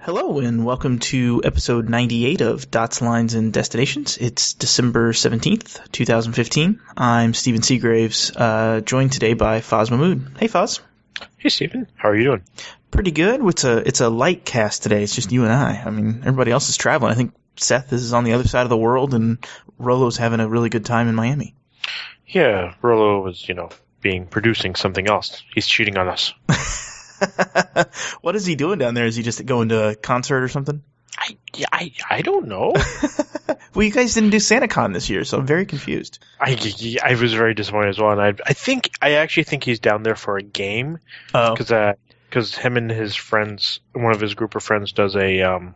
Hello and welcome to episode 98 of Dots, Lines, and Destinations. It's December 17th, 2015. I'm Stephen Seagraves, joined today by Foz Mahmood. Hey, Foz. Hey, Stephen. How are you doing? Pretty good. It's a light cast today. It's just you and I. I mean, everybody else is traveling. I think Seth is on the other side of the world and Rolo's having a really good time in Miami. Yeah, Rolo was, producing something else. He's cheating on us. What is he doing down there? Is he just going to a concert or something? I don't know. Well, you guys didn't do SantaCon this year, so I'm very confused. I was very disappointed as well, and I actually think he's down there for a game. Oh. Because him and his friends, one of his group of friends, does a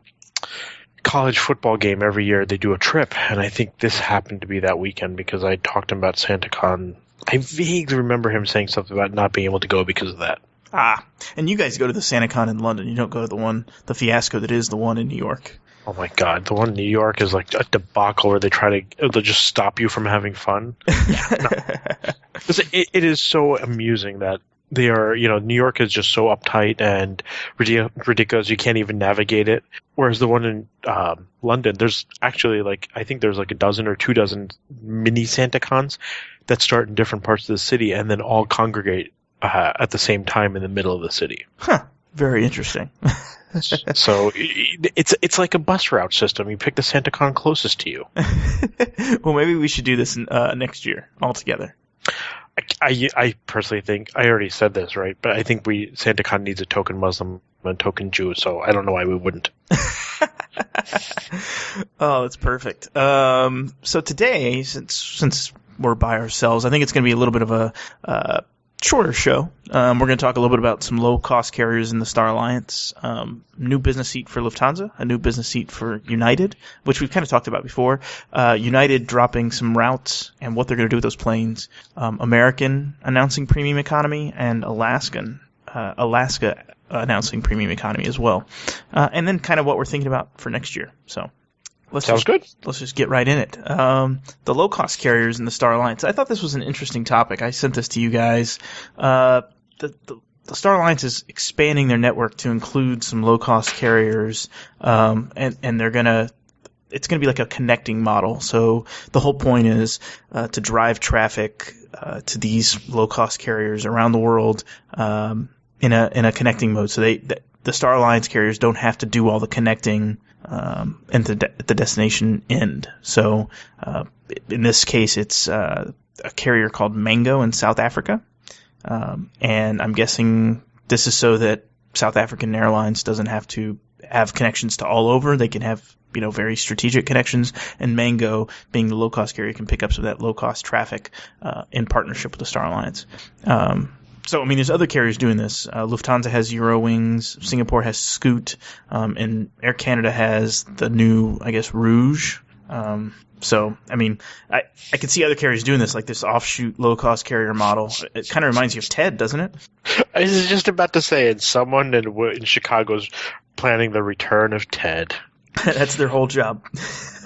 college football game every year. They do a trip, and I think this happened to be that weekend because I talked to him about SantaCon. I vaguely remember him saying something about not being able to go because of that. Ah, and you guys go to the SantaCon in London. You don't go to the fiasco that is the one in New York. Oh my God, the one in New York is like a debacle where they'll just stop you from having fun. It is so amusing that they are, New York is just so uptight and ridiculous you can't even navigate it. Whereas the one in London, there's actually I think there's a dozen or 24 mini SantaCons that start in different parts of the city and then all congregate at the same time in the middle of the city. Huh. Very interesting. So it's like a bus route system. You pick the SantaCon closest to you. Well, maybe we should do this next year all together. I personally think, I already said this, right? But I think SantaCon needs a token Muslim and a token Jew, so I don't know why we wouldn't. Oh, that's perfect. So today, since we're by ourselves, I think it's going to be a little bit of a shorter show. We're going to talk a little bit about some low-cost carriers in the Star Alliance, new business seat for Lufthansa, a new business seat for United, which we've kind of talked about before. United dropping some routes and what they're going to do with those planes. American announcing premium economy, and Alaska announcing premium economy as well. And then kind of what we're thinking about for next year. So Sounds good. Let's just get right in it. The low-cost carriers in the Star Alliance. I thought this was an interesting topic. I sent this to you guys. The Star Alliance is expanding their network to include some low-cost carriers, and it's gonna be like a connecting model. So the whole point is to drive traffic to these low-cost carriers around the world in a connecting mode. So the Star Alliance carriers don't have to do all the connecting at the destination end. So in this case, it's a carrier called Mango in South Africa, and I'm guessing this is so that South African Airlines doesn't have to have connections to all over. They can have very strategic connections, and Mango, being the low-cost carrier, can pick up some of that low-cost traffic in partnership with the Star Alliance. So, I mean, there's other carriers doing this. Lufthansa has Eurowings, Singapore has Scoot, and Air Canada has the new, I guess, Rouge. So, I mean, I can see other carriers doing this, like this offshoot low-cost carrier model. It kind of reminds you of TED, doesn't it? I was just about to say it. Someone in Chicago's planning the return of TED. That's their whole job.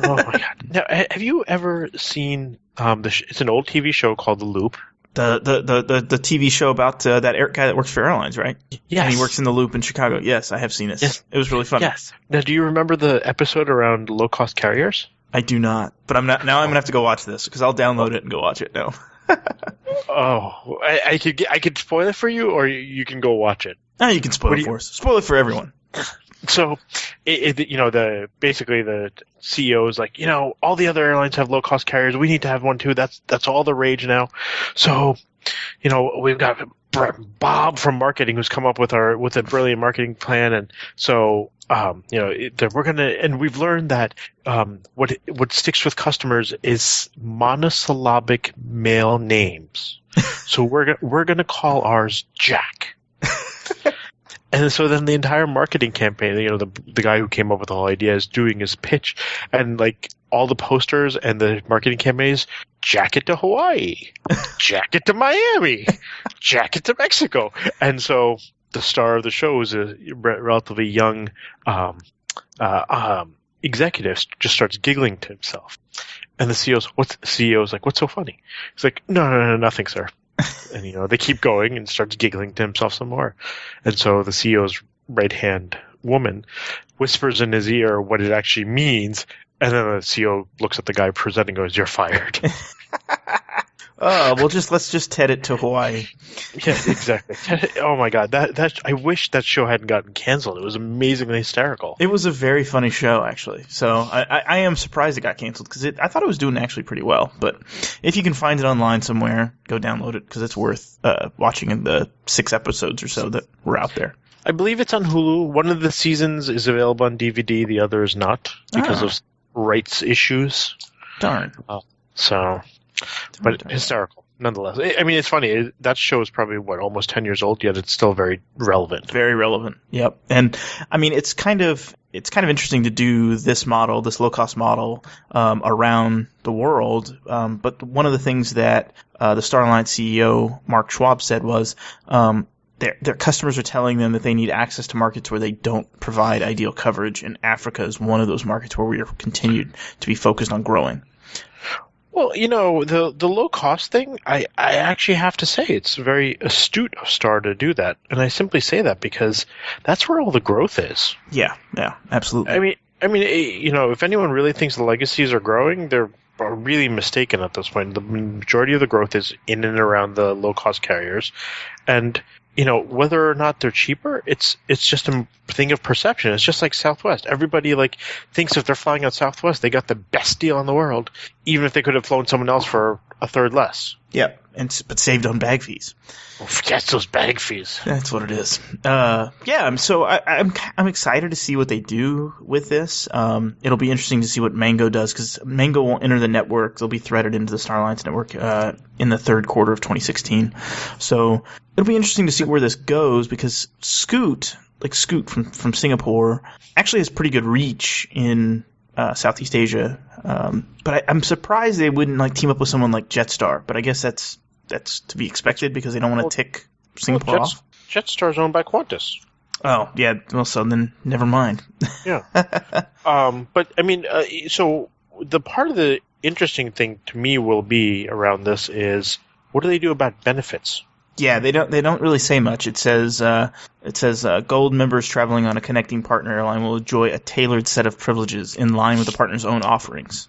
Oh, my God. Now, have you ever seen it's an old TV show called The Loop? The TV show about that guy that works for airlines, right? Yes. And he works in the Loop in Chicago. Yes, I have seen this. Yes. It was really fun. Yes. Now, do you remember the episode around low-cost carriers? I do not, but I'm going to have to go watch this because I'll download it and go watch it now. Oh, I could spoil it for you, or you can go watch it. No, you can spoil it for us. Spoil it for everyone. So, basically the CEO is like, all the other airlines have low cost carriers. We need to have one too. That's all the rage now. So, we've got Bob from marketing who's come up with a brilliant marketing plan, and so and we've learned that what sticks with customers is monosyllabic male names. So we're gonna call ours Jack. And so then the entire marketing campaign, the guy who came up with the whole idea is doing his pitch, and all the posters and the marketing campaigns, jacket to Hawaii, jacket to Miami, jacket to Mexico. And so the star of the show is a relatively young executive, just starts giggling to himself. And the CEO's like, what's so funny? He's like, no, nothing, sir. And, they keep going and starts giggling to himself some more. And so the CEO's right-hand woman whispers in his ear what it actually means, and then the CEO looks at the guy presenting and goes, "You're fired." Let's just head it to Hawaii. Yeah, exactly. Oh my God, that I wish that show hadn't gotten canceled. It was amazingly hysterical. It was a very funny show, actually. So I am surprised it got canceled because I thought it was doing actually pretty well. But if you can find it online somewhere, go download it because it's worth watching in the 6 episodes or so that were out there. I believe it's on Hulu. One of the seasons is available on DVD. The other is not because of rights issues. Darn. But hysterical nonetheless. I mean, it's funny. That show is probably almost 10 years old, yet it's still very relevant. Very relevant. Yep. And I mean, it's kind of interesting to do this model, this low cost model, around the world. But one of the things that the Star Alliance CEO Mark Schwab said was, their customers are telling them that they need access to markets where they don't provide ideal coverage, and Africa is one of those markets where we are continued to be focused on growing. Well, the low cost thing, I actually have to say it's very astute of Star to do that. And I simply say that because that's where all the growth is. Yeah, absolutely. I mean, if anyone really thinks the legacies are growing, they're really mistaken at this point. The majority of the growth is in and around the low cost carriers. And whether or not they're cheaper, it's just a thing of perception. It's just like Southwest. Everybody thinks if they're flying on Southwest, they got the best deal in the world, even if they could have flown someone else for a third less. Yeah, but saved on bag fees. Well, forget those bag fees. That's what it is. So I'm excited to see what they do with this. It'll be interesting to see what Mango does because Mango won't enter the network. They'll be threaded into the Star Alliance network in the third quarter of 2016. So it'll be interesting to see where this goes because Scoot from Singapore, actually has pretty good reach in Southeast Asia. But I'm surprised they wouldn't team up with someone like Jetstar. But I guess that's to be expected because they don't want to tick Singapore off. Jetstar's owned by Qantas. Oh, yeah. Well, so then never mind. Yeah. But I mean, so the part of the interesting thing to me will be around this is what do they do about benefits? Yeah, they don't really say much. It says Gold members traveling on a connecting partner airline will enjoy a tailored set of privileges in line with the partner's own offerings.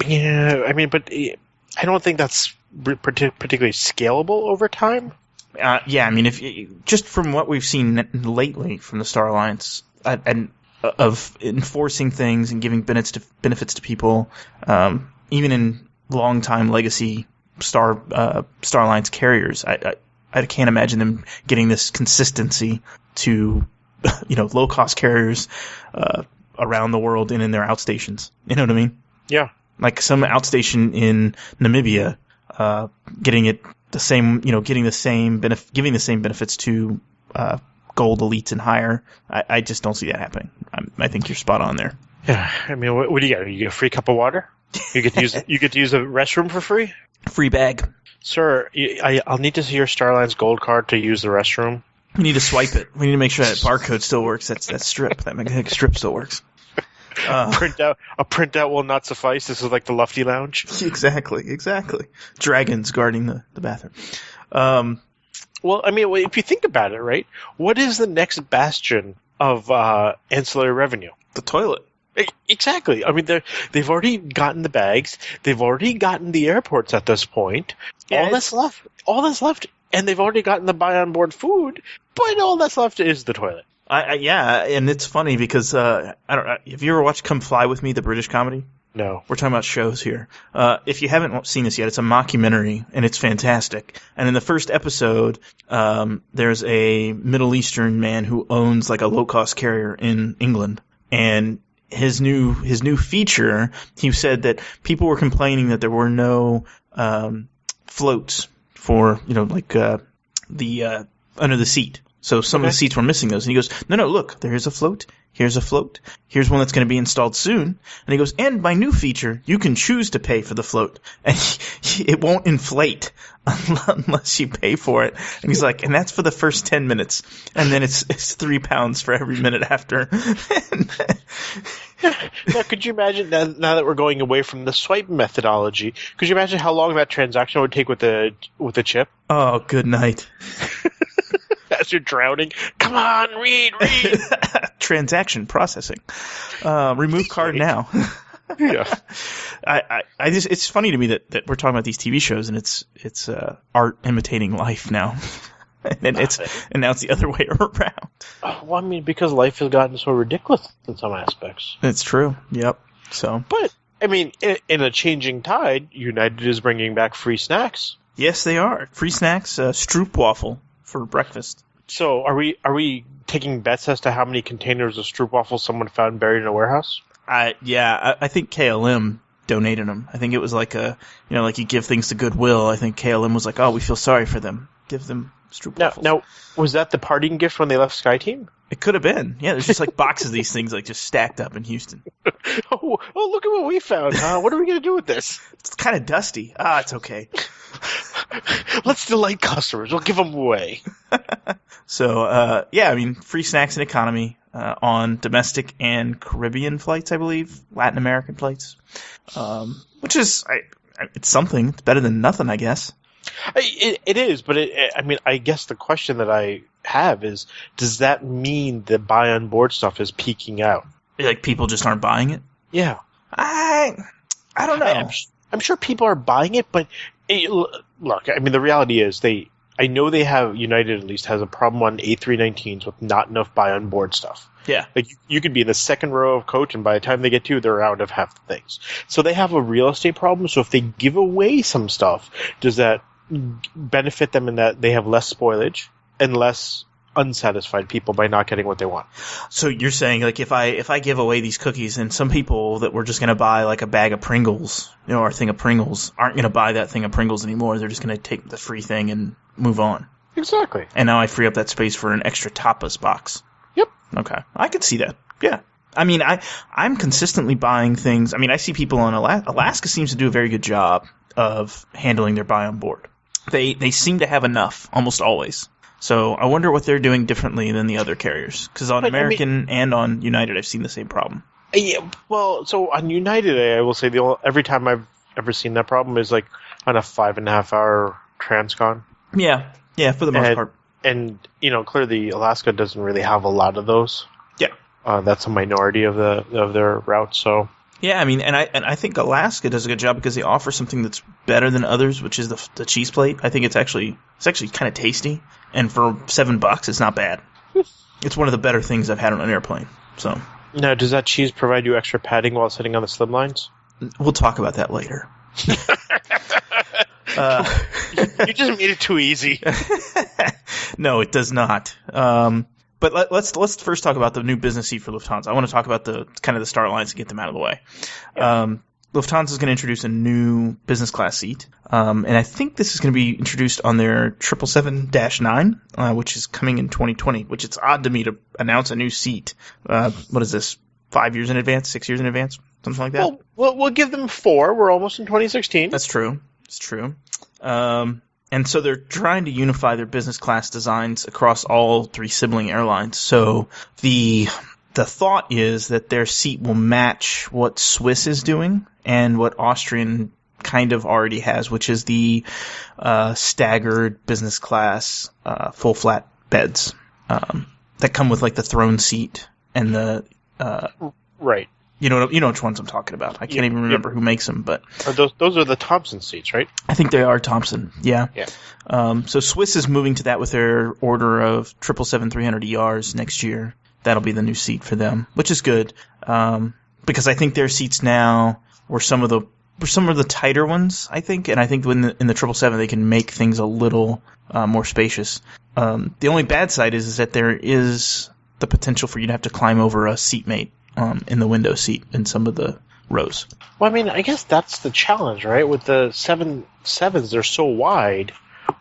Yeah, I mean, but I don't think that's particularly scalable over time. Yeah, I mean, just from what we've seen lately from the Star Alliance and of enforcing things and giving benefits to people, even in long-time legacy Star Alliance carriers, I can't imagine them getting this consistency to, low-cost carriers around the world and in their outstations. You know what I mean? Yeah. Like some outstation in Namibia, giving the same benefits to Gold elites and higher. I just don't see that happening. I think you're spot on there. Yeah. I mean, what do you get? You get a free cup of water? You get to use a restroom for free? Free bag. Sir, I'll need to see your Star Alliance Gold card to use the restroom. We need to swipe it. We need to make sure that barcode still works. That strip. That magnetic strip still works. A printout will not suffice. This is like the Lufty Lounge. Exactly. Dragons guarding the bathroom. Well, I mean, if you think about it, right? What is the next bastion of ancillary revenue? The toilet. Exactly. I mean, they've already gotten the bags. They've already gotten the airports at this point. Yeah, all that's left, and they've already gotten the buy on board food. But all that's left is the toilet. Yeah, and it's funny because I don't. Have you ever watched Come Fly With Me, the British comedy? No. We're talking about shows here. If you haven't seen this yet, it's a mockumentary, and it's fantastic. And in the first episode, there's a Middle Eastern man who owns like a low-cost carrier in England, and his new feature, he said that people were complaining that there were no floats for the under the seat. So some of the seats were missing those. And he goes, no, look, there's a float. Here's a float. Here's one that's going to be installed soon. And he goes, and my new feature, you can choose to pay for the float. And it won't inflate unless you pay for it. And he's like, and that's for the first 10 minutes. And then it's £3 for every minute after. Now, could you imagine, now that we're going away from the swipe methodology, could you imagine how long that transaction would take with the chip? Oh, good night. As you're drowning, come on, read. Transaction processing. Remove card now. Yeah. I just, it's funny to me that we're talking about these TV shows and it's art imitating life now. And now it's the other way around. Well, I mean, because life has gotten so ridiculous in some aspects. It's true. Yep. So, but I mean, in a changing tide, United is bringing back free snacks. Yes, they are free snacks. Stroopwafel for breakfast. So, are we taking bets as to how many containers of Stroopwafel someone found buried in a warehouse? I think KLM donated them. I think it was like like you give things to Goodwill. I think KLM was like, oh, we feel sorry for them. Give them Stroopwafels. Now, was that the parting gift when they left SkyTeam? It could have been. Yeah, there's just like boxes of these things like just stacked up in Houston. Oh, look at what we found. What are we going to do with this? It's kind of dusty. It's okay. Let's delight customers. We'll give them away. So, I mean, free snacks and economy on domestic and Caribbean flights, I believe, Latin American flights, which is it's something. It's better than nothing, I guess. It is, but I mean, I guess the question that I have is, does that mean the buy on board stuff is peaking out? Like people just aren't buying it? Yeah. I don't know. I'm sure people are buying it, but look, I mean, the reality is I know they have, United at least has a problem on A319s with not enough buy on board stuff. Yeah. Like you could be in the second row of coach, and by the time they get to you, they're out of half the things. So they have a real estate problem. So if they give away some stuff, does that benefit them in that they have less spoilage and less unsatisfied people by not getting what they want? So you're saying, like, if I give away these cookies, and some people that were just going to buy like a bag of Pringles, or a thing of Pringles, aren't going to buy that thing of Pringles anymore. They're just going to take the free thing and move on. Exactly. And now I free up that space for an extra tapas box. Yep. Okay. I could see that. Yeah. I mean, I'm consistently buying things. I mean, I see people on Alaska seems to do a very good job of handling their buy on board. They seem to have enough almost always. So I wonder what they're doing differently than the other carriers. Because on American and on United, I've seen the same problem. Yeah, well, so on United, I will say every time I've ever seen that problem is like on a 5.5 hour transcon. Yeah, for the most part. And clearly Alaska doesn't really have a lot of those. Yeah, that's a minority of their routes. So. Yeah, I mean, and I think Alaska does a good job because they offer something that's better than others, which is the cheese plate. I think it's actually kind of tasty, and for $7, it's not bad. It's one of the better things I've had on an airplane. So now, does that cheese provide you extra padding while sitting on the slim lines? We'll talk about that later. You just made it too easy. No, it does not. But let's first talk about the new business seat for Lufthansa. I want to talk about the Star Alliance and get them out of the way. Yeah. Lufthansa is going to introduce a new business class seat, and I think this is going to be introduced on their 777-9, which is coming in 2020. Which it's odd to me to announce a new seat. What is this? 5 years in advance? 6 years in advance? Something like that. Well, we'll give them 4. We're almost in 2016. That's true. It's true. And so they're trying to unify their business class designs across all 3 sibling airlines. So the thought is that their seat will match what Swiss is doing and what Austrian kind of already has, which is the staggered business class full flat beds that come with like the throne seat and the right. You know which ones I'm talking about. I can't even remember who makes them, but those are the Thompson seats, right? I think they are Thompson. Yeah. Yeah. So Swiss is moving to that with their order of 777-300ERs next year. That'll be the new seat for them, which is good because I think their seats now were some of the tighter ones. I think, and I think in the 777 they can make things a little more spacious. The only bad side is that there is the potential for you to have to climb over a seatmate. In the window seat in some of the rows. Well, I mean, I guess that's the challenge, right? With the 777s, they're so wide.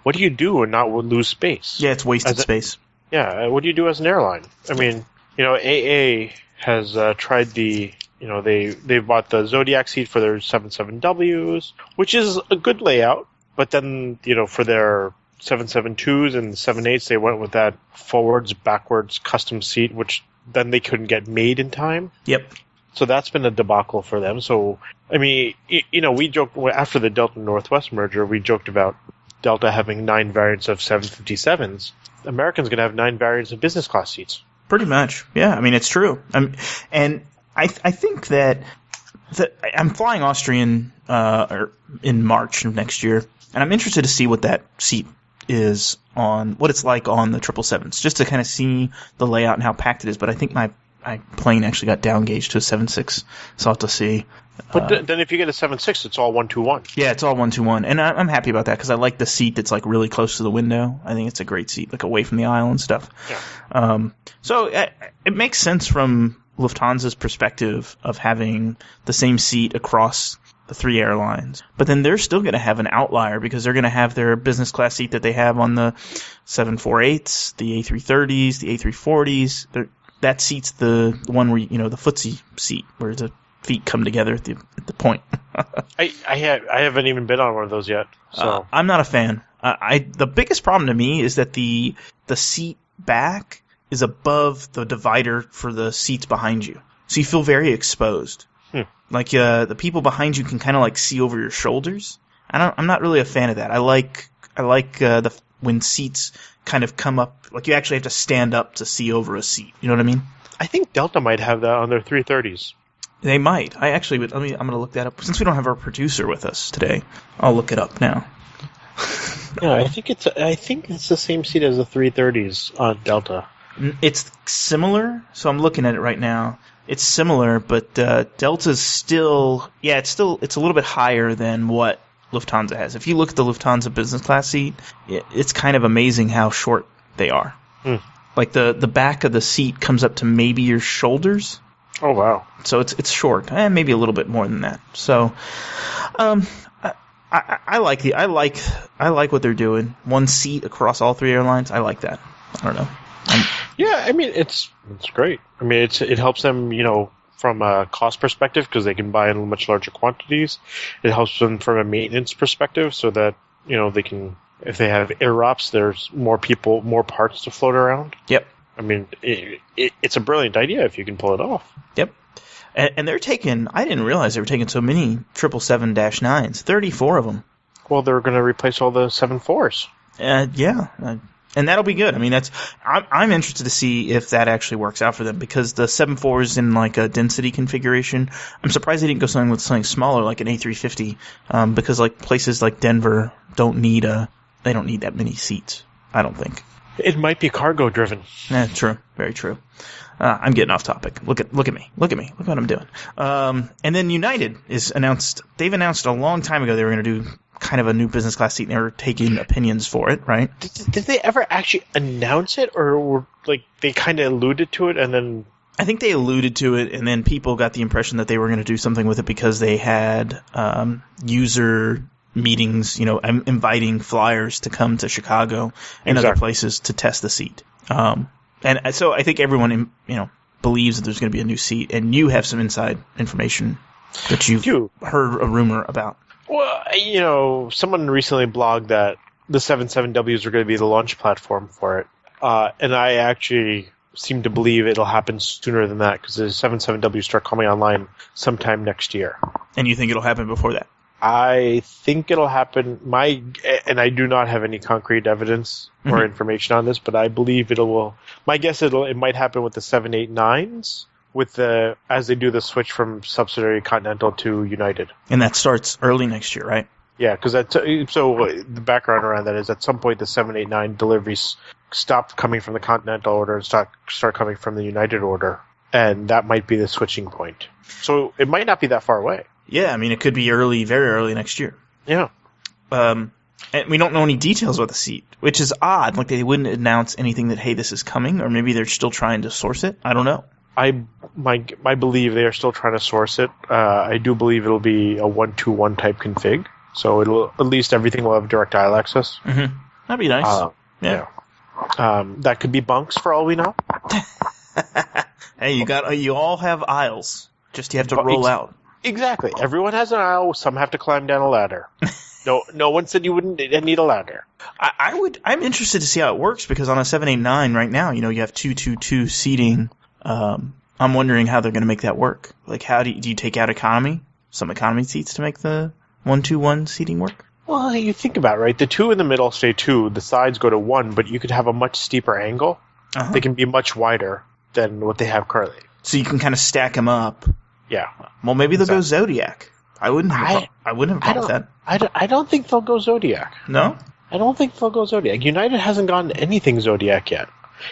What do you do and not lose space? Yeah, it's wasted space. Yeah, what do you do as an airline? I mean, AA has tried they bought the Zodiac seat for their 77Ws, which is a good layout, but then, for their 772s and 78s, they went with that forwards, backwards custom seat, which then they couldn't get made in time. Yep. So that's been a debacle for them. So, I mean, we joked after the Delta Northwest merger, we joked about Delta having 9 variants of 757s. Americans going to have 9 variants of business class seats. Pretty much, yeah. I mean, it's true. And I think that I'm flying Austrian in March of next year, and I'm interested to see what that seat is on, what it's like on the 777s, just to kind of see the layout and how packed it is. But I think my plane actually got downgauged to a 7.6, so I'll have to see. But then if you get a 7.6, it's all 121. Yeah, it's all 121, and I'm happy about that because I like the seat that's like really close to the window. I think it's a great seat, like away from the aisle and stuff. Yeah. So it makes sense from Lufthansa's perspective of having the same seat across the 3 airlines. But then they're still going to have an outlier because they're going to have their business class seat that they have on the 748s, the A330s, the A340s. That seat's the one where, the footsie seat where the feet come together at the point. I haven't even been on one of those yet. So I'm not a fan. The biggest problem to me is that the seat back is above the divider for the seats behind you, so you feel very exposed. Like the people behind you can kind of like see over your shoulders. I'm not really a fan of that. I like when seats kind of come up, like you actually have to stand up to see over a seat. You know what I mean? I think Delta might have that on their 330s. They might. I actually would. I'm going to look that up since we don't have our producer with us today. I'll look it up now. Yeah, I think it's the same seat as the 330s on Delta. It's similar, so I'm looking at it right now. It's similar, but Delta's still, it's a little bit higher than what Lufthansa has. If you look at the Lufthansa business class seat, it's kind of amazing how short they are. Like the back of the seat comes up to maybe your shoulders. Oh wow! So it's short, maybe a little bit more than that. So, I like what they're doing. One seat across all 3 airlines. I like that. I don't know. Yeah, I mean it's great. I mean it helps them, from a cost perspective because they can buy in much larger quantities. It helps them from a maintenance perspective so that they can, if they have air ops, there's more people, more parts to float around. Yep. I mean it's a brilliant idea if you can pull it off. Yep. And they're taking. I didn't realize they were taking so many 777-9s. 34 of them. Well, they're going to replace all the 74s. Yeah. And that'll be good. I mean, I'm interested to see if that actually works out for them because the 74s in like a density configuration, I'm surprised they didn't go something smaller like an A350 because like places like Denver don't need that many seats. I don't think. It might be cargo driven. Yeah, true. Very true. I'm getting off topic. Look at me. Look what I'm doing. And then United they've announced a long time ago they were going to do kind of a new business class seat, and they were taking opinions for it, right? Did they ever actually announce it, or were, like they kind of alluded to it, and then? I think they alluded to it, and then people got the impression that they were going to do something with it because they had user meetings, inviting flyers to come to Chicago and other places to test the seat. And so I think everyone, believes that there's going to be a new seat, and you have some inside information that you've heard a rumor about. Well, someone recently blogged that the 77Ws are going to be the launch platform for it. And I actually seem to believe it'll happen sooner than that because the 77Ws start coming online sometime next year. And you think it'll happen before that? I think it'll happen. And I do not have any concrete evidence or information on this, but I believe it will. My guess it might happen with the 789s. As they do the switch from subsidiary Continental to United. And that starts early next year, right? Yeah, because so the background around that is at some point the 789 deliveries stop coming from the Continental order and start coming from the United order, and that might be the switching point. So it might not be that far away. Yeah, I mean it could be very early next year. Yeah. And we don't know any details about the seat, which is odd. Like they wouldn't announce anything that, hey, this is coming, or maybe they're still trying to source it. I don't know. I believe they are still trying to source it. I do believe it'll be a 1-2-1 type config, so it'll at least everything will have direct aisle access. Mm-hmm. That'd be nice. Yeah. That could be bunks for all we know. Hey, you all have aisles. Just you have to roll out. Exactly. Everyone has an aisle. Some have to climb down a ladder. No one said you wouldn't need a ladder. I'm interested to see how it works because on a 789 right now, you have 2-2-2 seating. I'm wondering how they're going to make that work. Like, how do you take out economy, some economy seats to make the 1-2-1 seating work? Well, you think about it, right? The two in the middle stay 2, the sides go to 1, but you could have a much steeper angle. Uh-huh. They can be much wider than what they have currently. So you can kind of stack them up. Yeah. Well, maybe they'll go Zodiac. I wouldn't have a problem with that. I don't think they'll go Zodiac. No? I don't think they'll go Zodiac. United hasn't gotten anything Zodiac yet.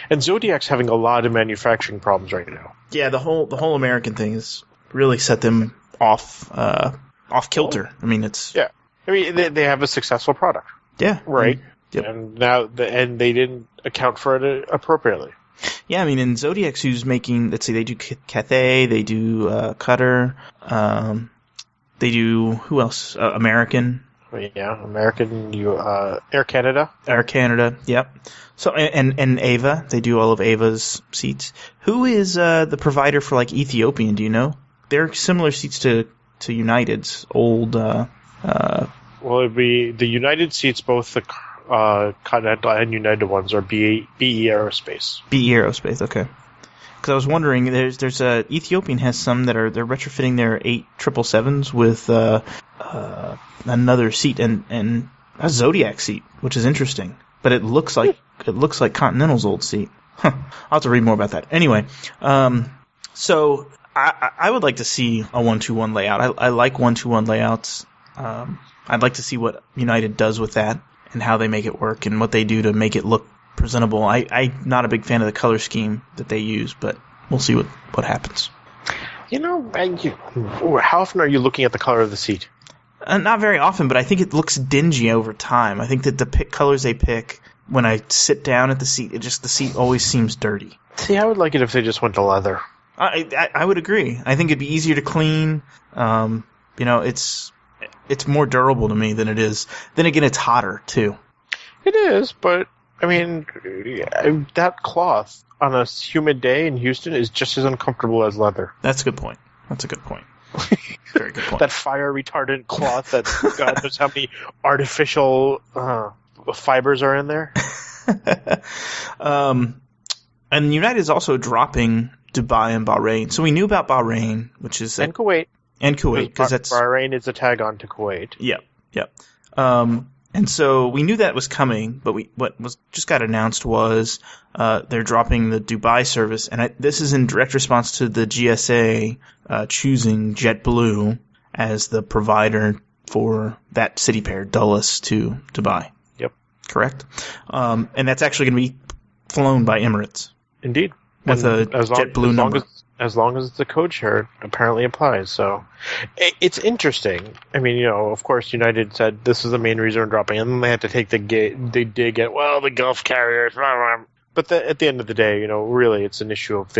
And Zodiac's having a lot of manufacturing problems right now. Yeah, the whole American thing has really set them off kilter. I mean, it's... Yeah. I mean, they have a successful product. Yeah. Right? Yep. And now they didn't account for it appropriately. Yeah, I mean, in Zodiac's who's making, let's see, they do Cathay, they do Cutter, they do, who else? American. Yeah, American, Air Canada. Air Canada, yep. So, and Ava, they do all of Ava's seats. Who is the provider for, like, Ethiopian, do you know? They're similar seats to United's old... Well, it'd be the United seats, both the Continental and United ones are BE Aerospace. BE Aerospace, okay. Because I was wondering, there's Ethiopian has some they're retrofitting their 777s with another seat and a Zodiac seat, which is interesting. But it looks like Continental's old seat. Huh. I'll have to read more about that. Anyway, so I would like to see a 1-2-1 layout. I like 1-2-1 layouts. I'd like to see what United does with that and how they make it work and what they do to make it look presentable. I'm not a big fan of the color scheme that they use, but we'll see what happens. You know, how often are you looking at the color of the seat? Not very often, but I think it looks dingy over time. I think that the colors they pick, when I sit down at the seat, the seat always seems dirty. See, I would like it if they just went to leather. I would agree. I think it'd be easier to clean. It's more durable to me than it is. Then again, it's hotter, too. It is, but, I mean, that cloth on a humid day in Houston is just as uncomfortable as leather. That's a good point. Very good point. That fire-retardant cloth that God knows how many artificial fibers are in there. And United is also dropping Dubai and Bahrain. So we knew about Bahrain, which is... And Kuwait. And Kuwait, because that's... Bahrain is a tag-on to Kuwait. Yep. And so we knew that was coming, but what just got announced was they're dropping the Dubai service, and this is in direct response to the GSA choosing JetBlue as the provider for that city pair, Dulles to Dubai. Yep. Correct? And that's actually going to be flown by Emirates. Indeed. With a JetBlue number. As long as the code share apparently applies. So it's interesting. I mean, of course, United said this is the main reason we're dropping, and then they had to take the dig at, the Gulf carriers. Blah, blah. But at the end of the day, really it's an issue of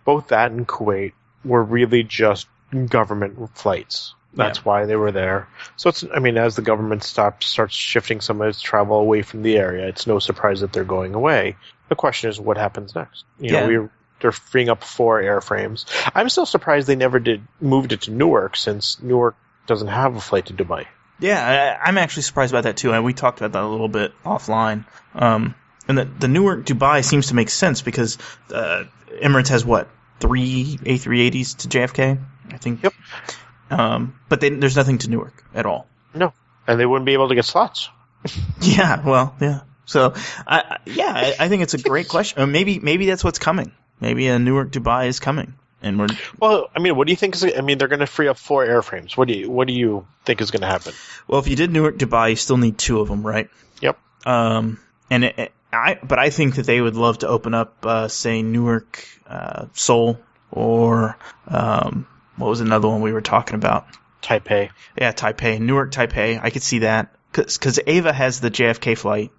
both that and Kuwait were really just government flights. That's why they were there. So as the government starts shifting some of its travel away from the area, it's no surprise that they're going away. The question is what happens next. They're freeing up 4 airframes. I'm still surprised they never moved it to Newark, since Newark doesn't have a flight to Dubai. Yeah, I'm actually surprised about that too. And we talked about that a little bit offline. And the Newark Dubai seems to make sense because Emirates has 3 A380s to JFK, I think. Yep. But there's nothing to Newark at all. No, and they wouldn't be able to get slots. Yeah. Well, yeah. So, I think it's a great question. Maybe that's what's coming. Maybe a Newark Dubai is coming, and we're. Well, what do you think? They're going to free up 4 airframes. What do you think is going to happen? Well, if you did Newark Dubai, you still need 2 of them, right? Yep. But I think that they would love to open up, say, Newark, Seoul, or what was another one we were talking about? Taipei. Yeah, Taipei, Newark, Taipei. I could see that because Ava has the JFK flight,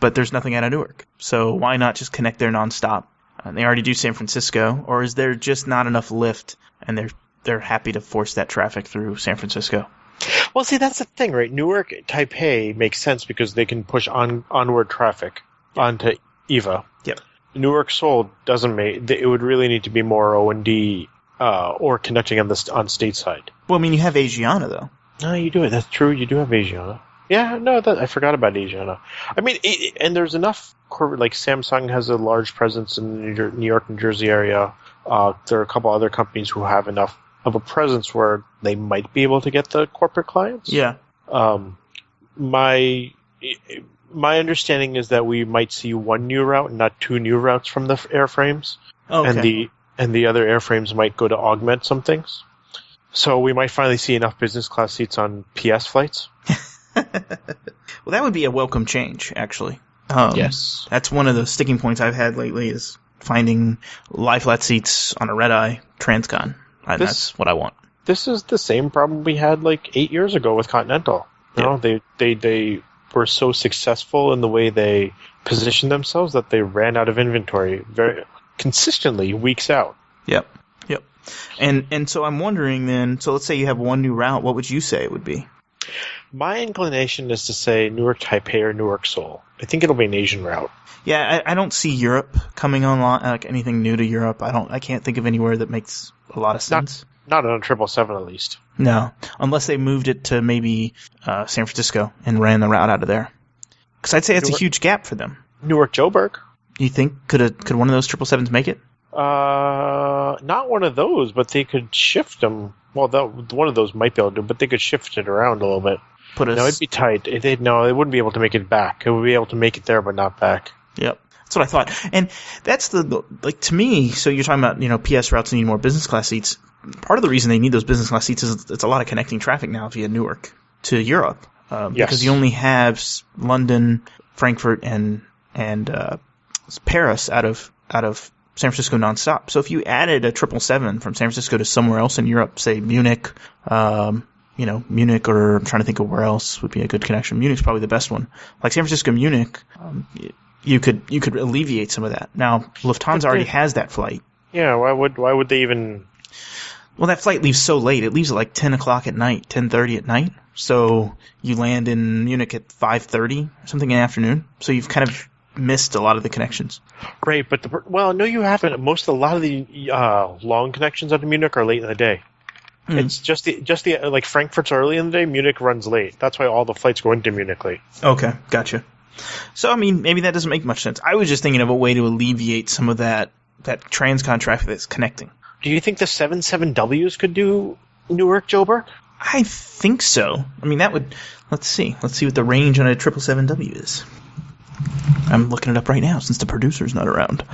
but there's nothing out of Newark. So why not just connect there nonstop? They already do San Francisco, or is there just not enough lift, and they're happy to force that traffic through San Francisco? Well, see, that's the thing, right? Newark, Taipei makes sense because they can push onward traffic onto EVA. Yep. Newark, Seoul doesn't make. It would really need to be more O&D or connecting on stateside. Well, you have Asiana though. No, you do it. That's true. You do have Asiana. Yeah, no, I forgot about Asiana. And there's enough. Like Samsung has a large presence in the New York, New Jersey area. There are a couple other companies who have enough of a presence where they might be able to get the corporate clients. Yeah. My understanding is that we might see one new route, not two new routes from the airframes, Okay. and the other airframes might go to augment some things. So we might finally see enough business class seats on PS flights. Well, that would be a welcome change, actually. Yes. That's one of the sticking points I've had lately is finding lie-flat seats on a red-eye transcon. And that's what I want. This is the same problem we had like 8 years ago with Continental. You know, they were so successful in the way they positioned themselves that they ran out of inventory very consistently weeks out. Yep. And so I'm wondering then, so let's say you have one new route, what would you say it would be? My inclination is to say Newark Taipei or Newark Seoul. I think it'll be an Asian route. Yeah, I don't see Europe coming online, like anything new to Europe. I can't think of anywhere that makes a lot of sense. Not on a 777 at least. No, unless they moved it to maybe San Francisco and ran the route out of there. Because I'd say it's a huge gap for them. Newark Joburg. You think could one of those 777s make it? Not one of those, but they could shift them. Well, one of those might be able to, but they could shift it around a little bit. No, it'd be tight. They wouldn't be able to make it back. It would be able to make it there, but not back. Yep. That's what I thought. And that's to me, so you're talking about, PS routes need more business class seats. Part of the reason they need those business class seats is it's a lot of connecting traffic now via Newark to Europe. Because you only have London, Frankfurt, and Paris out of San Francisco nonstop. So if you added a 777 from San Francisco to somewhere else in Europe, say Munich, Munich, or I'm trying to think of where else would be a good connection. Munich's probably the best one. Like San Francisco, Munich, you could alleviate some of that. Now, Lufthansa already has that flight. Yeah, why would they even? Well, that flight leaves so late. It leaves at like 10 o'clock at night, 10:30 at night. So you land in Munich at 5:30 or something in the afternoon. So you've kind of missed a lot of the connections. Right, but no, you haven't. A lot of the long connections out of Munich are late in the day. It's just the like Frankfurt's early in the day. Munich runs late. That's why all the flights go into Munich late. Okay, gotcha. So I mean, maybe that doesn't make much sense. I was just thinking of a way to alleviate some of that transcon traffic that's connecting. Do you think the 77Ws could do Newark Joburg? I think so. I mean, that would. Let's see what the range on a 777W is. I'm looking it up right now since the producer's not around.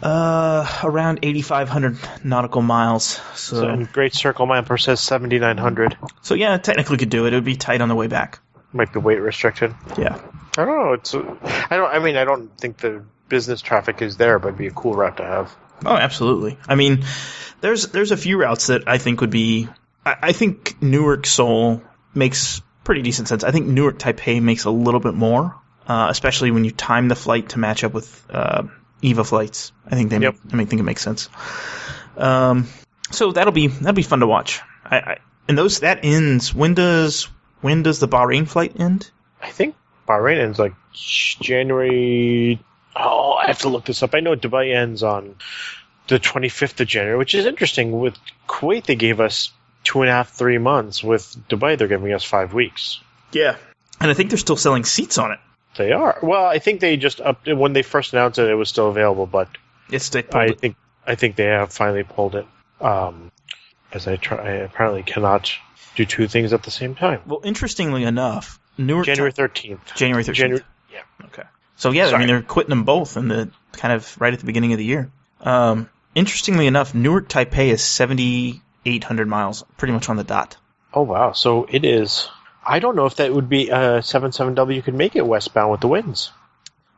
Around 8,500 nautical miles. So and Great Circle Mapper says 7,900. So yeah, technically could do it. It would be tight on the way back. Might be weight restricted. Yeah. I don't know. I don't think the business traffic is there, but it'd be a cool route to have. Oh, absolutely. I mean, there's a few routes that I think would be. I think Newark Seoul makes pretty decent sense. I think Newark Taipei makes a little bit more, especially when you time the flight to match up with EVA flights. I think think it makes sense. So that'll be fun to watch. And that ends. When does the Bahrain flight end? I think Bahrain ends like January. Oh, I have to look this up. I know Dubai ends on the 25th of January, which is interesting. With Kuwait, they gave us 2.5, 3 months. With Dubai, they're giving us 5 weeks. Yeah. And I think they're still selling seats on it. They are. Well, I think they just upped it. When they first announced it, it was still available, but I think they have finally pulled it. As I apparently cannot do two things at the same time. Well, interestingly enough, January 13th. January 13th. Yeah. Okay. So yeah, Sorry. I mean they're quitting them both in the kind of right at the beginning of the year. Interestingly enough, Newark Taipei is 7,800 miles, pretty much on the dot. Oh wow! So it is. I don't know if that would be 77W could make it westbound with the winds.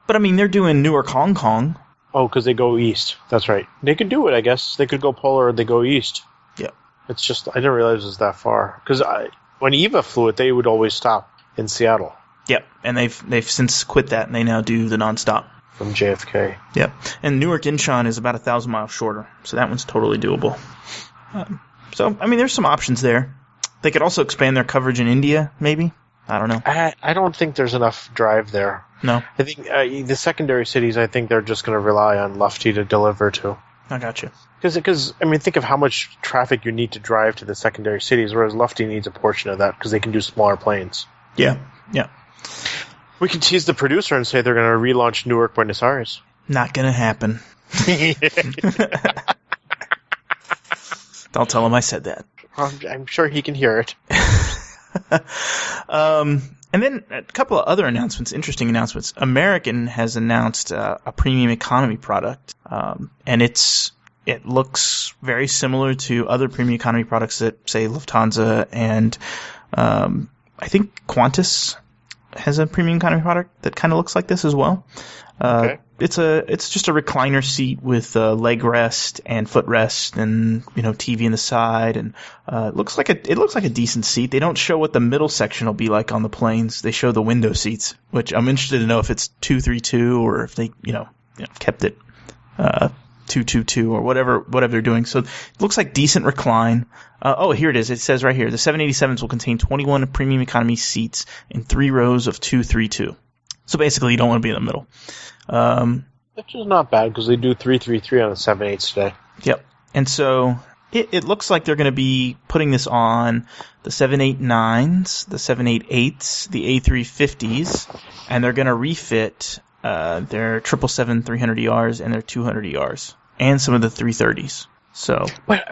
But I mean, they're doing Newark Hong Kong. Oh, because they go east. That's right. They could do it, I guess. They could go polar or they go east. Yeah. It's just I didn't realize it was that far. Because when EVA flew it, they would always stop in Seattle. Yep, and they've since quit that, and they now do the nonstop from JFK. Yep, and Newark Incheon is about 1,000 miles shorter, so that one's totally doable. So I mean, there's some options there. They could also expand their coverage in India, maybe. I don't know. I don't think there's enough drive there. No. I think the secondary cities, I think they're just going to rely on Lufty to deliver to. I gotcha. Because, I mean, think of how much traffic you need to drive to the secondary cities, whereas Lufty needs a portion of that because they can do smaller planes. Yeah, yeah. We can tease the producer and say they're going to relaunch Newark Buenos Aires. Not going to happen. Don't tell him I said that. I'm sure he can hear it. And then a couple of other announcements, interesting announcements. American has announced a premium economy product, and it looks very similar to other premium economy products that, say, Lufthansa and I think Qantas has a premium economy product that kind of looks like this as well. Okay. It's just a recliner seat with leg rest and foot rest and TV in the side, and it looks like a decent seat. They don't show what the middle section will be like on the planes. They show the window seats, which I'm interested to know if it's 232 or if they kept it 222 or whatever they're doing. So it looks like decent recline. Here it is. It says right here the 787s will contain 21 premium economy seats in 3 rows of 232. So basically, you don't want to be in the middle. Which is not bad because they do 333 on the 78s today. Yep. And so it looks like they're going to be putting this on the 789s, the 788s, the A350s, and they're going to refit their 777-300ERs and their 200ERs and some of the 330s. So, but I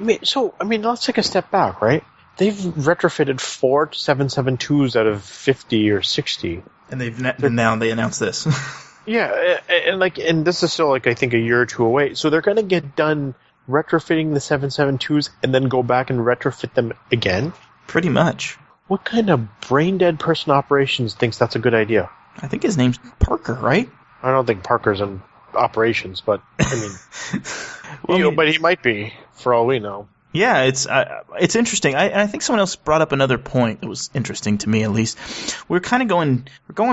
mean, let's take a step back, right? They've retrofitted 4 772s out of 50 or 60, and now they announced this. Yeah, and this is still I think a year or two away. So they're going to get done retrofitting the 772s and then go back and retrofit them again? Pretty much. What kind of brain dead person operations thinks that's a good idea? I think his name's Parker, right? I don't think Parker's in operations, but I mean, but he might be for all we know. Yeah, it's interesting. I think someone else brought up another point that was interesting to me, at least. We're going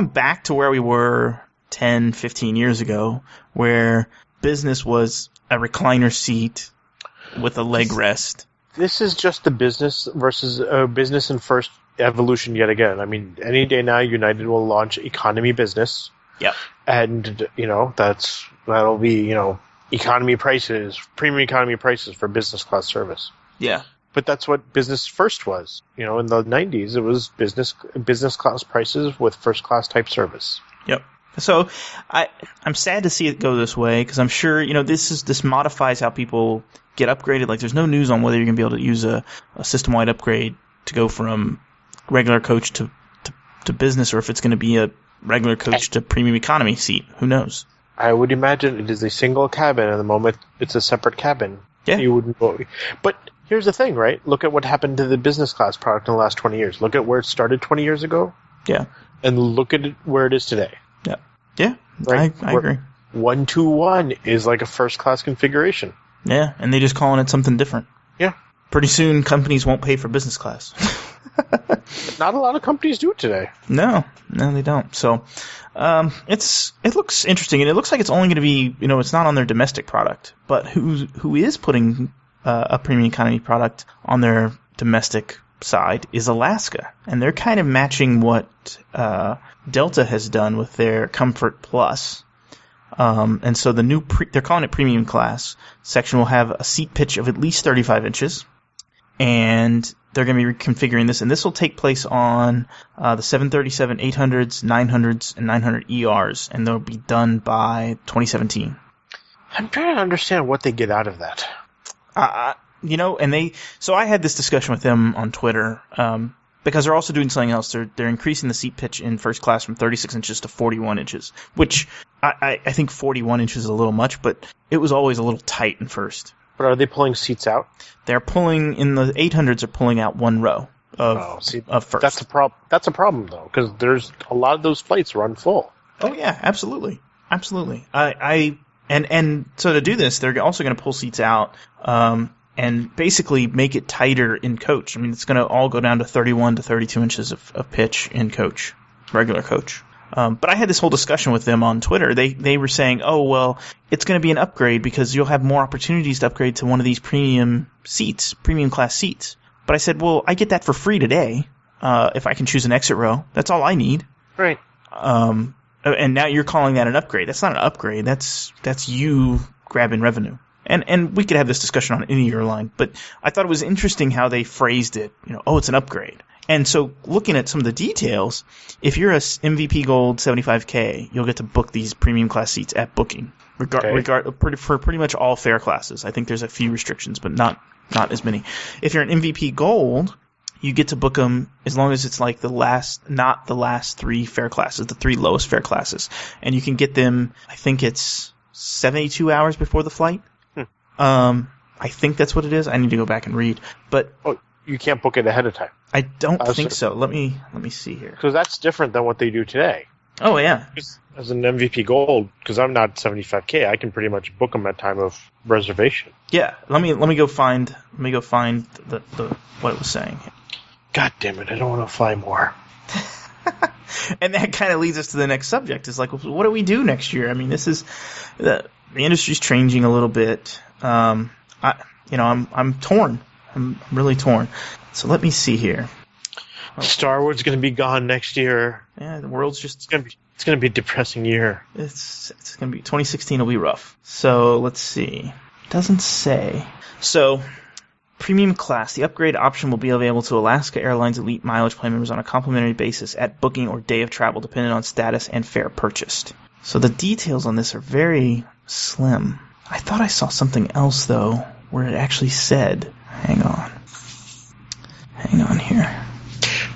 back to where we were 10, 15 years ago, where business was a recliner seat with a leg rest. This is just the business versus business and first evolution yet again. I mean, any day now, United will launch economy business. Yep. And, that'll be, economy prices, premium economy prices for business class service. Yeah. But that's what business first was. In the 90s, it was business class prices with first class type service. Yep. So I'm sad to see it go this way because I'm sure this modifies how people get upgraded. Like there's no news on whether you're gonna be able to use a system wide upgrade to go from regular coach to business, or if it's going to be a regular coach to premium economy seat. Who knows? I would imagine it is a single cabin, and the moment it's a separate cabin, yeah, you wouldn't go. But here's the thing, right? Look at what happened to the business class product in the last 20 years. Look at where it started 20 years ago. Yeah. And look at it where it is today. Yeah. Yeah. Right? I agree. 121 is like a first class configuration. Yeah, and they're just calling it something different. Yeah. Pretty soon, companies won't pay for business class. Not a lot of companies do it today. No, they don't. So, it looks interesting, and it looks like it's only going to be, it's not on their domestic product, but who is putting a premium economy product on their domestic side is Alaska, and they're kind of matching what Delta has done with their Comfort Plus. And so the new they're calling it premium class section will have a seat pitch of at least 35 inches, and they're going to be reconfiguring this, and this will take place on the 737 800s, 900s, and 900 ERs, and they'll be done by 2017. I'm trying to understand what they get out of that. So I had this discussion with them on Twitter, because they're also doing something else. They're increasing the seat pitch in first class from 36 inches to 41 inches, which I think 41 inches is a little much, but it was always a little tight in first. But are they pulling seats out? They're pulling, in the 800s, are pulling out one row of first. That's a problem, though, because there's a lot of those flights run full. Oh, yeah, absolutely. Absolutely. And so to do this, they're also going to pull seats out, and basically make it tighter in coach. I mean, it's going to all go down to 31 to 32 inches of pitch in coach, regular coach. But I had this whole discussion with them on Twitter. They were saying, oh, well, it's going to be an upgrade because you'll have more opportunities to upgrade to one of these premium seats, premium class seats. But I said, well, I get that for free today if I can choose an exit row. That's all I need. Right. And now you're calling that an upgrade. That's not an upgrade. That's you grabbing revenue. And we could have this discussion on any airline, but I thought it was interesting how they phrased it. It's an upgrade. And so looking at some of the details, if you're a MVP Gold 75K, you'll get to book these premium class seats at booking, for pretty much all fare classes. I think there's a few restrictions, but not as many. If you're an MVP Gold, you get to book them as long as it's like not the last 3 fare classes, the 3 lowest fare classes. And you can get them, I think it's 72 hours before the flight. I think that's what it is. I need to go back and read. But you can't book it ahead of time. I don't think so. Let me see here. Because that's different than what they do today. Oh, yeah. As an MVP Gold, because I'm not 75K, I can pretty much book them at time of reservation. Yeah, let me go find the what it was saying. God damn it! I don't want to fly more. And that kind of leads us to the next subject. Is like, what do we do next year? I mean, this is the industry's changing a little bit. I'm torn. I'm really torn. So let me see here. Star Wars is going to be gone next year. Yeah, the world's just it's going to be a depressing year. It's going to be 2016 will be rough. So let's see. It doesn't say. So premium class, the upgrade option will be available to Alaska Airlines Elite Mileage Plan members on a complimentary basis at booking or day of travel, depending on status and fare purchased. So the details on this are very slim. I thought I saw something else though, where it actually said. Hang on here.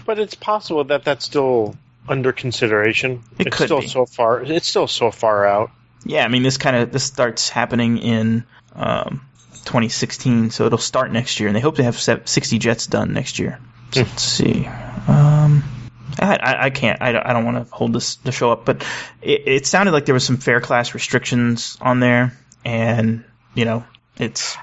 But it's possible that that's still under consideration. It's still be. It's still so far out. Yeah, I mean this starts happening in 2016, so it'll start next year, and they hope to have 60 jets done next year. So let's see. I can't. I don't want to hold the show up, but it sounded like there was some fare class restrictions on there, and it's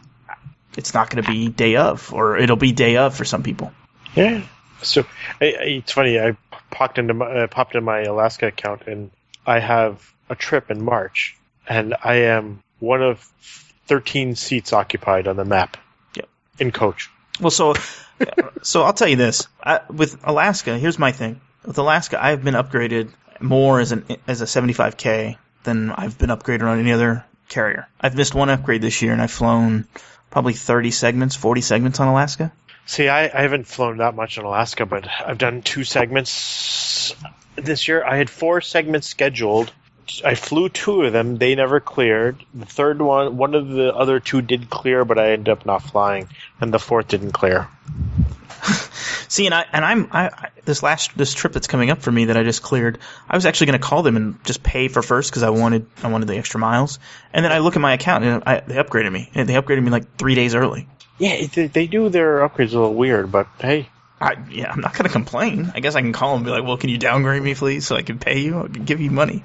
not going to be day of, or it'll be day of for some people. Yeah. So it's funny. I popped into my Alaska account, and I have a trip in March, and I am one of 13 seats occupied on the map. Yep. In coach. Well, so I'll tell you this. With Alaska, here's my thing. With Alaska, I've been upgraded more as a 75K than I've been upgraded on any other carrier. I've missed one upgrade this year, and I've flown probably 40 segments on Alaska. See, I haven't flown that much in Alaska, but I've done 2 segments this year. I had 4 segments scheduled. I flew 2 of them. They never cleared. The third one of the other 2 did clear, but I ended up not flying, and the 4th didn't clear. See, this trip that's coming up for me that I just cleared, I was actually going to call them and just pay for first because I wanted the extra miles, and then I look at my account and they upgraded me. And they upgraded me like 3 days early. Yeah, they do their upgrades a little weird, but hey. I'm not going to complain. I guess I can call them and be like, well, can you downgrade me, please, so I can pay you? I can give you money.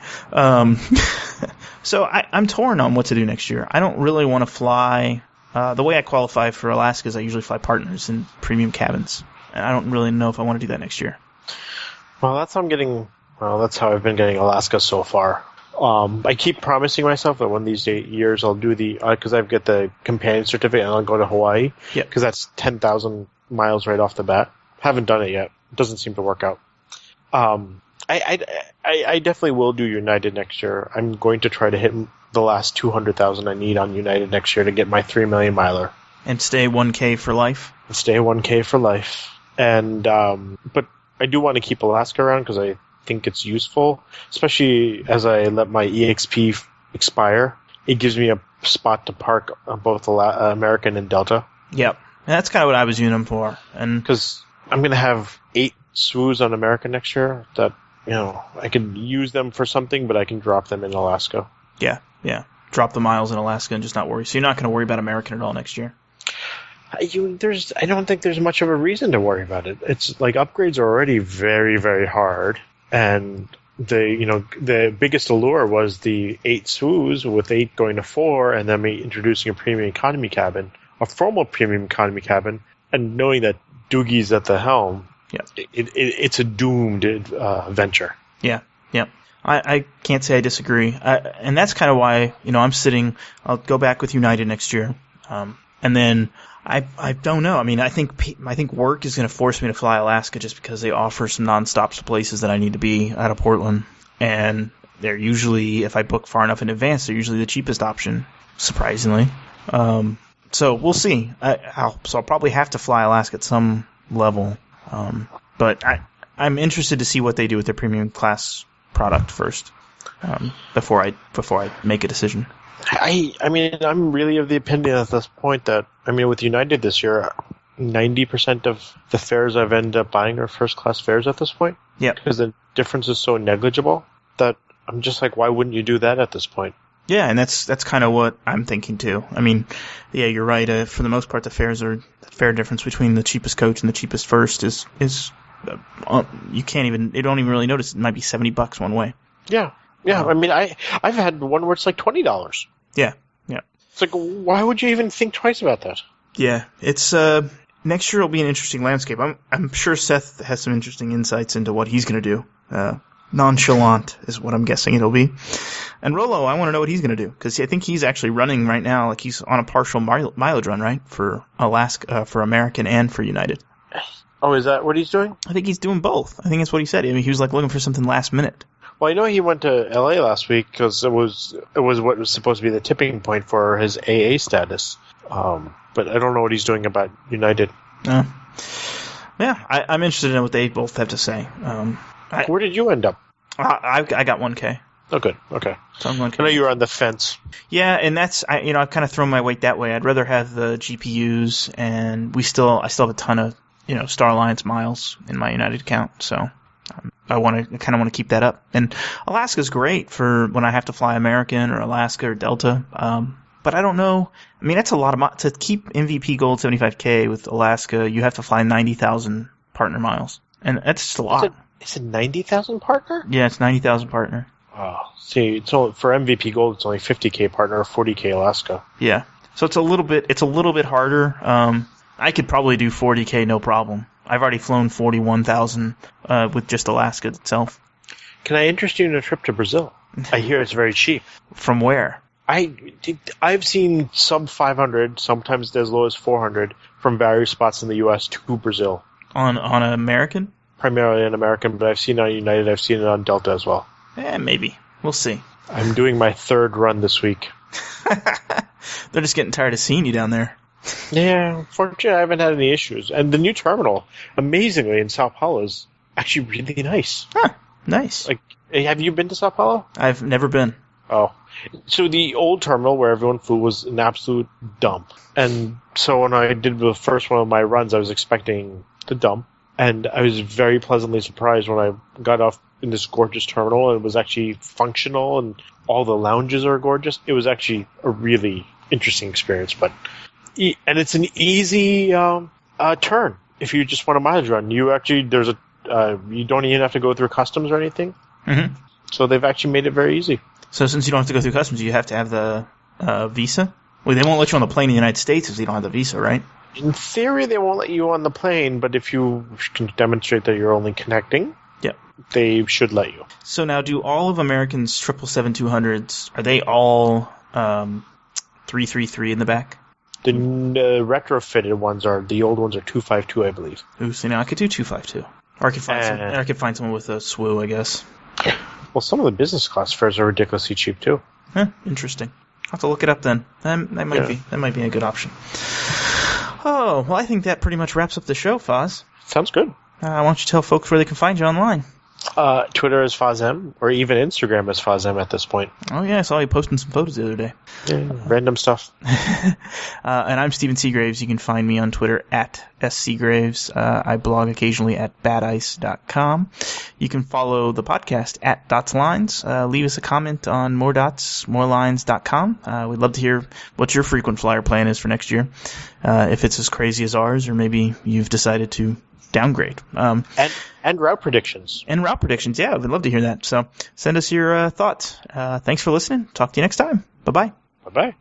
So I'm torn on what to do next year. I don't really want to fly. The way I qualify for Alaska is I usually fly partners in premium cabins. And I don't really know if I want to do that next year. Well, that's how I've been getting Alaska so far. I keep promising myself that one of these years I'll do because I've got the companion certificate and I'll go to Hawaii. Yeah. Because that's 10,000 miles right off the bat. Haven't done it yet. It doesn't seem to work out. I definitely will do United next year. I'm going to try to hit the last 200,000 I need on United next year to get my 3 million miler. And stay 1K for life? Stay 1K for life. And but I do want to keep Alaska around because I think it's useful, especially as I let my EXP expire. It gives me a spot to park on both American and Delta. Yep. And that's kind of what I was using them for. And because I'm going to have 8 SWOs on American next year that, I can use them for something, but I can drop them in Alaska. Yeah. Drop the miles in Alaska and just not worry. So you're not going to worry about American at all next year? I don't think there's much of a reason to worry about it. It's like upgrades are already very, very hard. And the biggest allure was the 8 SWOs with 8 going to 4 and then me introducing a premium economy cabin, a formal premium economy cabin, and knowing that Doogie's at the helm. Yeah, it's a doomed venture. Yeah. I can't say I disagree, and that's kind of why I'm sitting. I'll go back with United next year, and then I don't know. I mean, I think work is going to force me to fly Alaska just because they offer some nonstops to places that I need to be out of Portland, and they're usually, if I book far enough in advance, they're usually the cheapest option, surprisingly. So we'll see. I'll probably have to fly Alaska at some level. But I'm interested to see what they do with their premium class product first, before I make a decision. I mean, I'm really of the opinion at this point that, with United this year, 90% of the fares I've ended up buying are first class fares at this point. Yeah. Because the difference is so negligible that I'm just like, why wouldn't you do that at this point? Yeah, and that's kind of what I'm thinking too. I mean, yeah, you're right. For the most part, the fare difference between the cheapest coach and the cheapest first is you don't even really notice. It might be $70 one way. Yeah. I mean, I've had one where it's like $20. Yeah. It's like, why would you even think twice about that? Yeah, it's next year will be an interesting landscape. I'm sure Seth has some interesting insights into what he's going to do. Nonchalant is what I'm guessing it'll be. And Rolo, I want to know what he's going to do, because I think he's actually running right now, like he's on a partial mileage run, right, for Alaska, for American and for United. Oh, is that what he's doing? I think he's doing both. I think that's what he said. I mean, he was like looking for something last minute. Well, I know he went to L.A. last week because it was what was supposed to be the tipping point for his AA status. But I don't know what he's doing about United. Yeah, I'm interested in what they both have to say. Where did you end up? I got 1K. Oh, good. Okay. So I'm 1K. I know you were on the fence. Yeah, and I've kind of thrown my weight that way. I'd rather have the GPUs, and I still have a ton of Star Alliance miles in my United account, so I kind of want to keep that up. And Alaska's great for when I have to fly American or Alaska or Delta. But I don't know. I mean, that's a lot of to keep MVP Gold 75K with Alaska. You have to fly 90,000 partner miles, and that's just a lot. Is it 90,000 partner? Yeah, it's 90,000 partner. Oh, see, for MVP Gold, it's only 50K partner or 40K Alaska. Yeah, so it's a little bit harder. I could probably do 40K no problem. I've already flown 41,000 with just Alaska itself. Can I interest you in a trip to Brazil? I hear it's very cheap. From where? I've seen sub 500, sometimes as low as 400, from various spots in the U.S. to Brazil. On an American? Primarily an American, but I've seen it on United, I've seen it on Delta as well. Maybe. We'll see. I'm doing my third run this week. They're just getting tired of seeing you down there. Yeah, fortunately I haven't had any issues. And the new terminal, amazingly, in Sao Paulo is actually really nice. Huh, nice. Like, have you been to Sao Paulo? I've never been. Oh. So the old terminal where everyone flew was an absolute dump. And so when I did the first one of my runs, I was expecting the dump. And I was very pleasantly surprised when I got off in this gorgeous terminal and it was actually functional and all the lounges are gorgeous. It was actually a really interesting experience. And it's an easy turn if you just want a mileage run. You don't even have to go through customs or anything. Mm-hmm. So they've actually made it very easy. So since you don't have to go through customs, you have to have the visa? Well, they won't let you on the plane in the United States if you don't have the visa, right? In theory, they won't let you on the plane, but if you can demonstrate that you're only connecting, they should let you. So now, do all of American's 777-200s, are they all 333 in the back? The retrofitted ones the old ones are 252, I believe. Ooh, so now I could do 252. Or I could find someone with a SWU, I guess. Well, some of the business class fares are ridiculously cheap too. Interesting. I'll have to look it up then. That might be a good option. Oh, well, I think that pretty much wraps up the show, Foz. Sounds good. Why don't you tell folks where they can find you online? Twitter is FozM, or even Instagram is FozM at this point. Oh, yeah, I saw you posting some photos the other day. Yeah, random stuff. And I'm Stephen Seagraves. You can find me on Twitter at SCgraves. I blog occasionally at badice.com. You can follow the podcast at DotsLines. Leave us a comment on moredotsmorelines.com. We'd love to hear what your frequent flyer plan is for next year. If it's as crazy as ours, or maybe you've decided to downgrade. And route predictions. And route predictions, yeah. We'd love to hear that. So send us your thoughts. Thanks for listening. Talk to you next time. Bye-bye. Bye-bye.